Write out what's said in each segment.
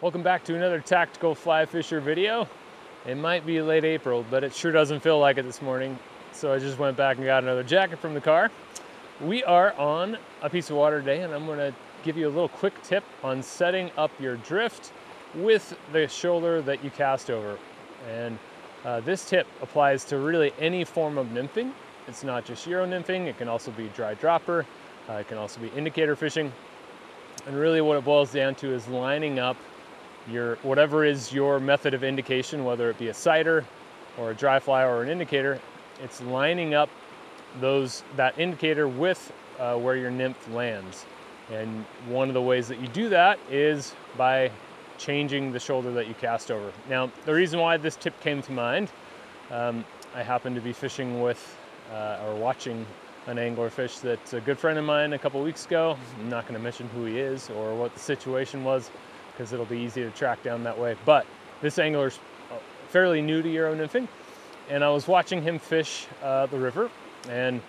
Welcome back to another tactical fly fisher video. It might be late April, but it sure doesn't feel like it this morning. So I just went back and got another jacket from the car. We are on a piece of water today, and I'm gonna give you a little quick tip on setting up your drift with the shoulder that you cast over. And this tip applies to really any form of nymphing. It's not just Euro nymphing, it can also be dry dropper, it can also be indicator fishing. And really what it boils down to is lining up whatever is your method of indication, whether it be a sighter or a dry fly or an indicator, it's lining up that indicator with where your nymph lands. And one of the ways that you do that is by changing the shoulder that you cast over. Now, the reason why this tip came to mind, I happened to be fishing with or watching an angler fish that's a good friend of mine a couple weeks ago. I'm not going to mention who he is or what the situation was, because it'll be easy to track down that way. But this angler's fairly new to Euro nymphing, and I was watching him fish the river, and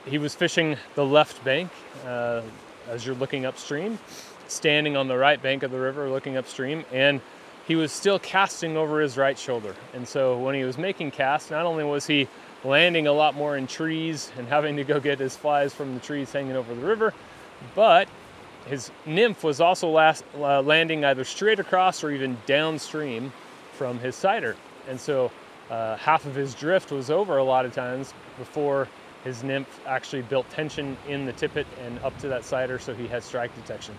he was fishing the left bank as you're looking upstream, standing on the right bank of the river looking upstream, and he was still casting over his right shoulder. And so when he was making casts, not only was he landing a lot more in trees and having to go get his flies from the trees hanging over the river, but his nymph was also landing either straight across or even downstream from his sighter. And so half of his drift was over a lot of times before his nymph actually built tension in the tippet and up to that sighter, so he had strike detection.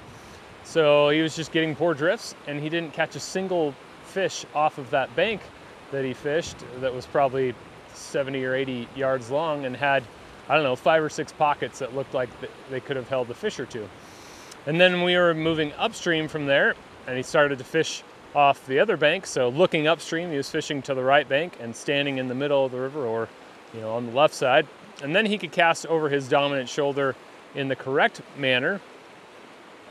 So he was just getting poor drifts, and he didn't catch a single fish off of that bank that he fished that was probably 70 or 80 yards long and had, I don't know, 5 or 6 pockets that looked like they could have held a fish or two. And then we were moving upstream from there, and he started to fish off the other bank. So looking upstream, he was fishing to the right bank and standing in the middle of the river, or on the left side. And then he could cast over his dominant shoulder in the correct manner.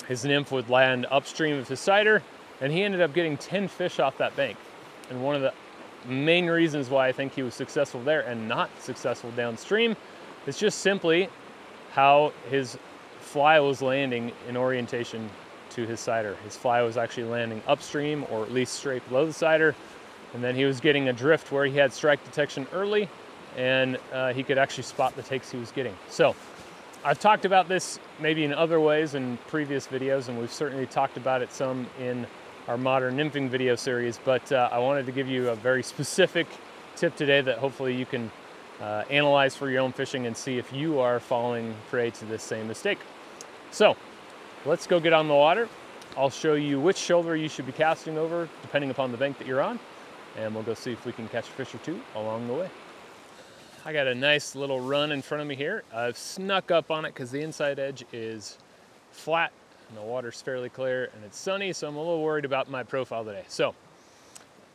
His nymph would land upstream of his sighter, and he ended up getting 10 fish off that bank. And one of the main reasons why I think he was successful there and not successful downstream is just simply how his fly was landing in orientation to his sighter. His fly was actually landing upstream, or at least straight below the sighter, and then he was getting a drift where he had strike detection early, and he could actually spot the takes he was getting. So I've talked about this maybe in other ways in previous videos, and we've certainly talked about it some in our modern nymphing video series, but I wanted to give you a very specific tip today that hopefully you can analyze for your own fishing and see if you are falling prey to this same mistake. So let's go get on the water. I'll show you which shoulder you should be casting over depending upon the bank that you're on, and we'll go see if we can catch a fish or two along the way. I got a nice little run in front of me here. I've snuck up on it because the inside edge is flat and the water's fairly clear and it's sunny, so I'm a little worried about my profile today. So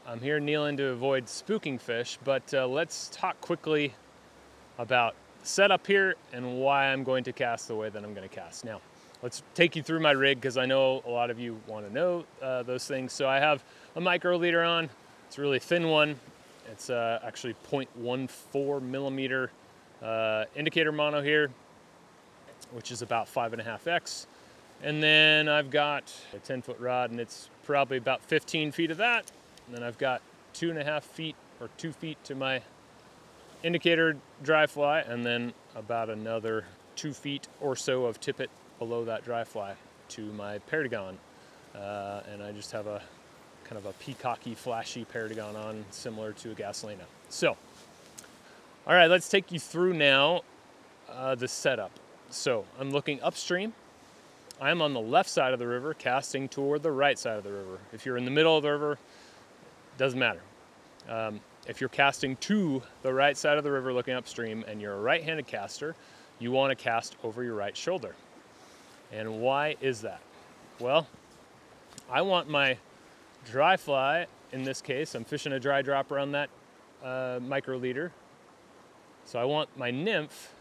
I'm here kneeling to avoid spooking fish, but let's talk quickly about setup here and why I'm going to cast the way that I'm going to cast. Now, let's take you through my rig, because I know a lot of you want to know those things. So I have a micro leader on. It's a really thin one. It's actually 0.14 millimeter indicator mono here, which is about 5.5x. And then I've got a 10-foot rod, and it's probably about 15 feet of that. And then I've got 2.5 feet or 2 feet to my indicator dry fly, and then about another 2 feet or so of tippet below that dry fly to my Paragon. And I just have a kind of a peacocky, flashy Paragon on, similar to a Gasolina. So, all right, let's take you through now the setup. So I'm looking upstream. I'm on the left side of the river, casting toward the right side of the river. If you're in the middle of the river, doesn't matter. If you're casting to the right side of the river looking upstream and you're a right-handed caster, you want to cast over your right shoulder. And why is that? Well, I want my dry fly, in this case, I'm fishing a dry dropper on that micro leader. So I want my nymph,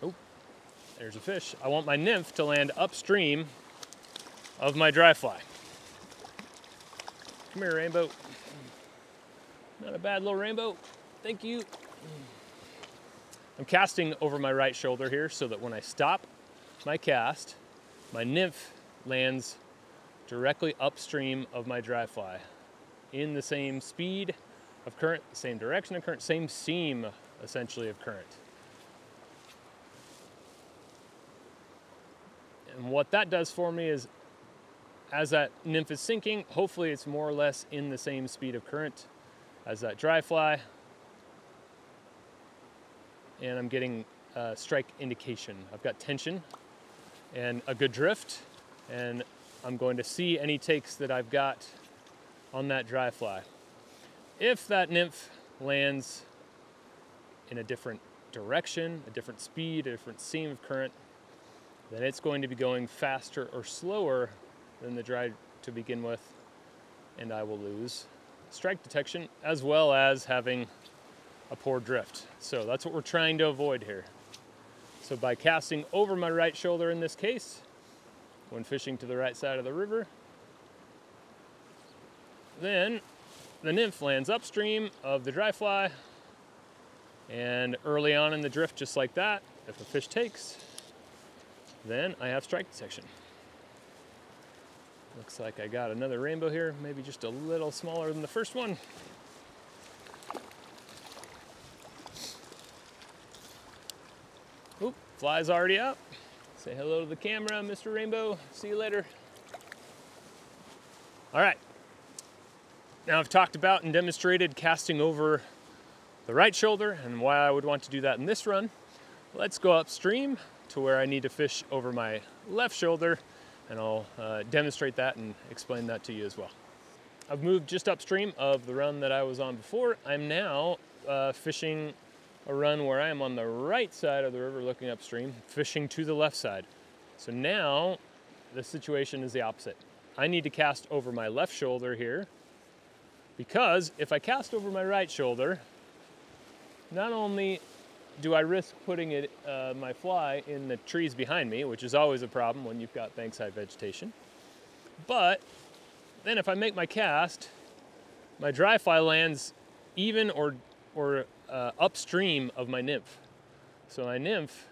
oh, there's a fish. I want my nymph to land upstream of my dry fly. Come here, rainbow. Not a bad little rainbow. Thank you. I'm casting over my right shoulder here so that when I stop my cast, my nymph lands directly upstream of my dry fly in the same speed of current, same direction of current, same seam essentially of current. And what that does for me is, as that nymph is sinking, hopefully it's more or less in the same speed of current as that dry fly, and I'm getting strike indication. I've got tension and a good drift, and I'm going to see any takes that I've got on that dry fly. If that nymph lands in a different direction, a different speed, a different seam of current, then it's going to be going faster or slower than the dry to begin with, and I will lose strike detection as well as having a poor drift. So that's what we're trying to avoid here. So by casting over my right shoulder in this case, when fishing to the right side of the river, then the nymph lands upstream of the dry fly, and early on in the drift, just like that, if a fish takes, then I have strike detection. Looks like I got another rainbow here, maybe just a little smaller than the first one. Oop, fly's already up. Say hello to the camera, Mr. Rainbow. See you later. All right. Now I've talked about and demonstrated casting over the right shoulder and why I would want to do that in this run. Let's go upstream to where I need to fish over my left shoulder, and I'll demonstrate that and explain that to you as well. I've moved just upstream of the run that I was on before. I'm now fishing a run where I am on the right side of the river looking upstream, fishing to the left side. So now the situation is the opposite. I need to cast over my left shoulder here, because if I cast over my right shoulder, not only do I risk putting my fly in the trees behind me, which is always a problem when you've got bankside vegetation, but then if I make my cast, my dry fly lands even or upstream of my nymph. So my nymph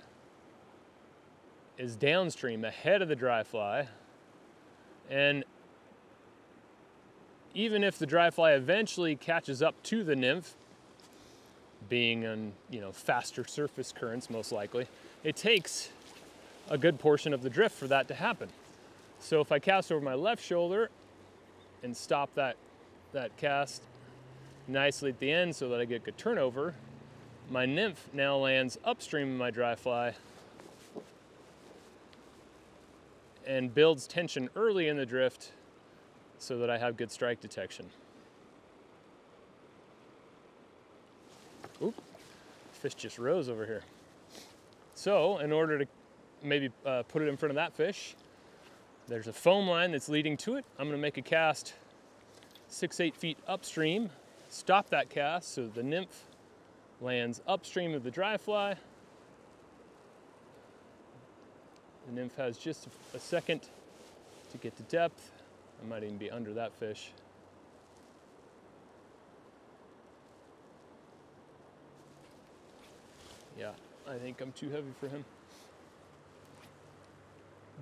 is downstream, ahead of the dry fly, and even if the dry fly eventually catches up to the nymph, being on faster surface currents most likely, it takes a good portion of the drift for that to happen. So if I cast over my left shoulder and stop that cast nicely at the end so that I get good turnover, my nymph now lands upstream of my dry fly and builds tension early in the drift so that I have good strike detection. Oop, fish just rose over here. So in order to maybe put it in front of that fish, there's a foam line that's leading to it. I'm gonna make a cast 6-8 feet upstream, stop that cast so the nymph lands upstream of the dry fly. The nymph has just a second to get to depth. I might even be under that fish. Yeah, I think I'm too heavy for him.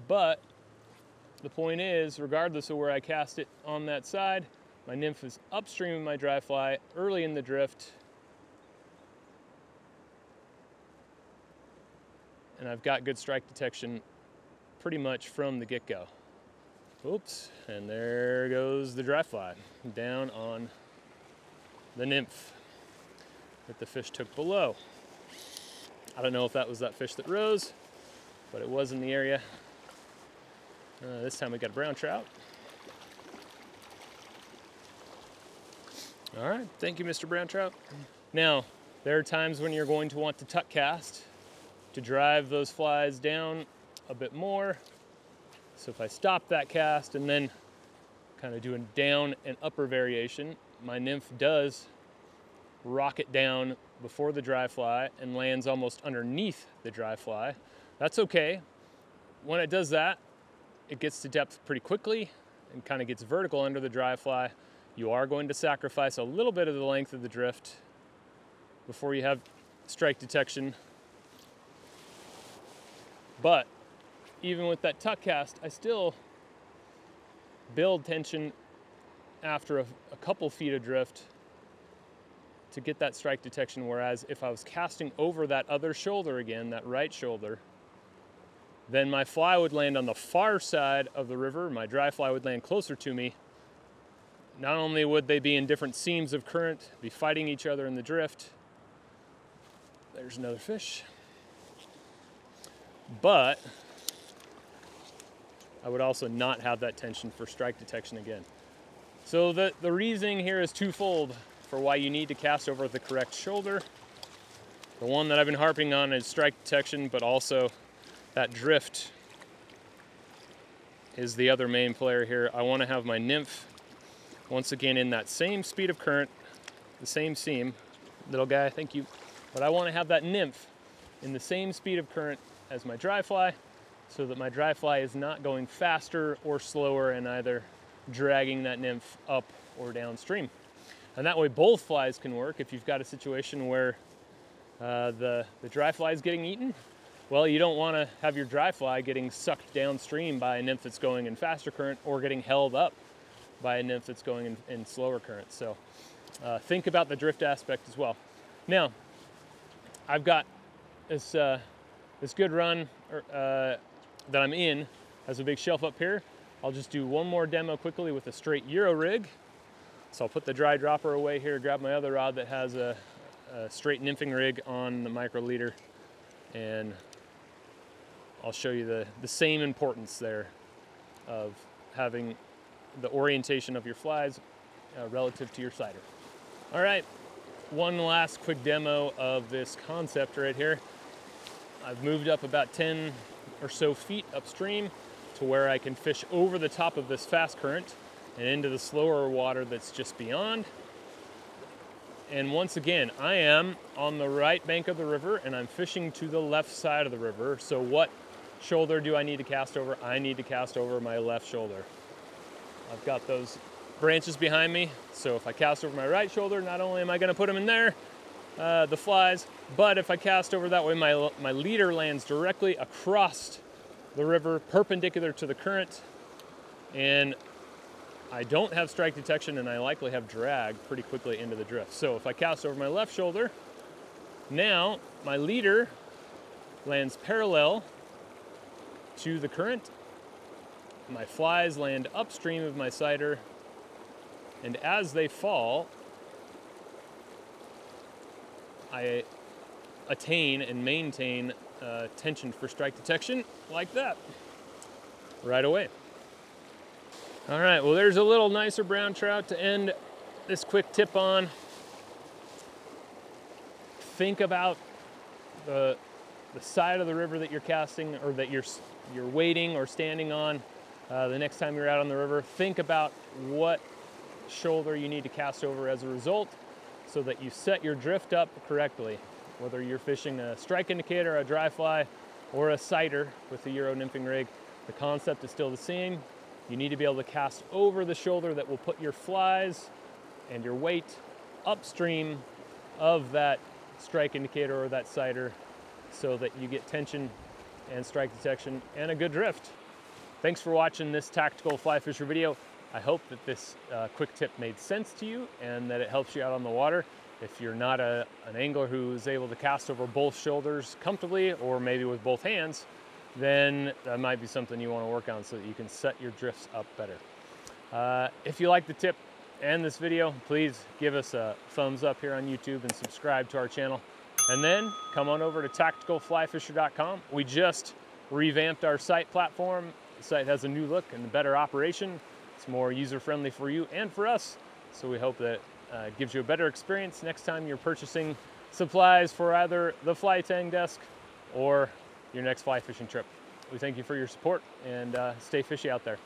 But the point is, regardless of where I cast it on that side, my nymph is upstream of my dry fly, early in the drift, and I've got good strike detection pretty much from the get-go. Oops, and there goes the dry fly down on the nymph that the fish took below. I don't know if that was that fish that rose, but it was in the area. This time we got a brown trout. All right, thank you, Mr. Brown Trout. Now, there are times when you're going to want to tuck cast to drive those flies down a bit more. So if I stop that cast and then kind of do a down and upper variation, my nymph does rocket down before the dry fly and lands almost underneath the dry fly. That's okay. When it does that, it gets to depth pretty quickly and kind of gets vertical under the dry fly. You are going to sacrifice a little bit of the length of the drift before you have strike detection. But even with that tuck cast, I still build tension after a couple feet of drift to get that strike detection, whereas if I was casting over that other shoulder again, that right shoulder, then my fly would land on the far side of the river, my dry fly would land closer to me. Not only would they be in different seams of current, be fighting each other in the drift, there's another fish, but I would also not have that tension for strike detection again. So the reasoning here is twofold for why you need to cast over the correct shoulder. The one that I've been harping on is strike detection, but also that drift is the other main player here. I want to have my nymph once again in that same speed of current, the same seam. Little guy, thank you. But I want to have that nymph in the same speed of current as my dry fly, so that my dry fly is not going faster or slower and either dragging that nymph up or downstream. And that way both flies can work. If you've got a situation where the dry fly is getting eaten, well, you don't want to have your dry fly getting sucked downstream by a nymph that's going in faster current or getting held up by a nymph that's going in slower current. So think about the drift aspect as well. Now, I've got this good run that I'm in, has a big shelf up here. I'll just do one more demo quickly with a straight Euro rig. So I'll put the dry dropper away here, grab my other rod that has a straight nymphing rig on the micro leader, and I'll show you the same importance there of having the orientation of your flies relative to your sighter. All right, one last quick demo of this concept right here. I've moved up about 10 or so feet upstream to where I can fish over the top of this fast current and into the slower water that's just beyond. And once again, I am on the right bank of the river and I'm fishing to the left side of the river. So what shoulder do I need to cast over? I need to cast over my left shoulder. I've got those branches behind me, so if I cast over my right shoulder, not only am I going to put them in there, the flies, but if I cast over that way, my leader lands directly across the river, perpendicular to the current, and I don't have strike detection, and I likely have drag pretty quickly into the drift. So if I cast over my left shoulder, now my leader lands parallel to the current. My flies land upstream of my sighter, and as they fall, I attain and maintain tension for strike detection like that right away. All right, well, there's a little nicer brown trout to end this quick tip on. Think about the side of the river that you're casting, or that you're wading or standing on the next time you're out on the river. Think about what shoulder you need to cast over as a result, so that you set your drift up correctly. Whether you're fishing a strike indicator, a dry fly, or a sighter with the Euro nymphing rig, the concept is still the same. You need to be able to cast over the shoulder that will put your flies and your weight upstream of that strike indicator or that sighter, so that you get tension and strike detection and a good drift. Thanks for watching this tactical fly fisher video. I hope that this quick tip made sense to you and that it helps you out on the water. If you're not an angler who is able to cast over both shoulders comfortably, or maybe with both hands, then that might be something you want to work on so that you can set your drifts up better. If you like the tip and this video, please give us a thumbs up here on YouTube and subscribe to our channel. And then come on over to tacticalflyfisher.com. We just revamped our site platform. The site has a new look and a better operation. It's more user-friendly for you and for us. So we hope that gives you a better experience next time you're purchasing supplies for either the fly tang desk or your next fly fishing trip. We thank you for your support, and stay fishy out there.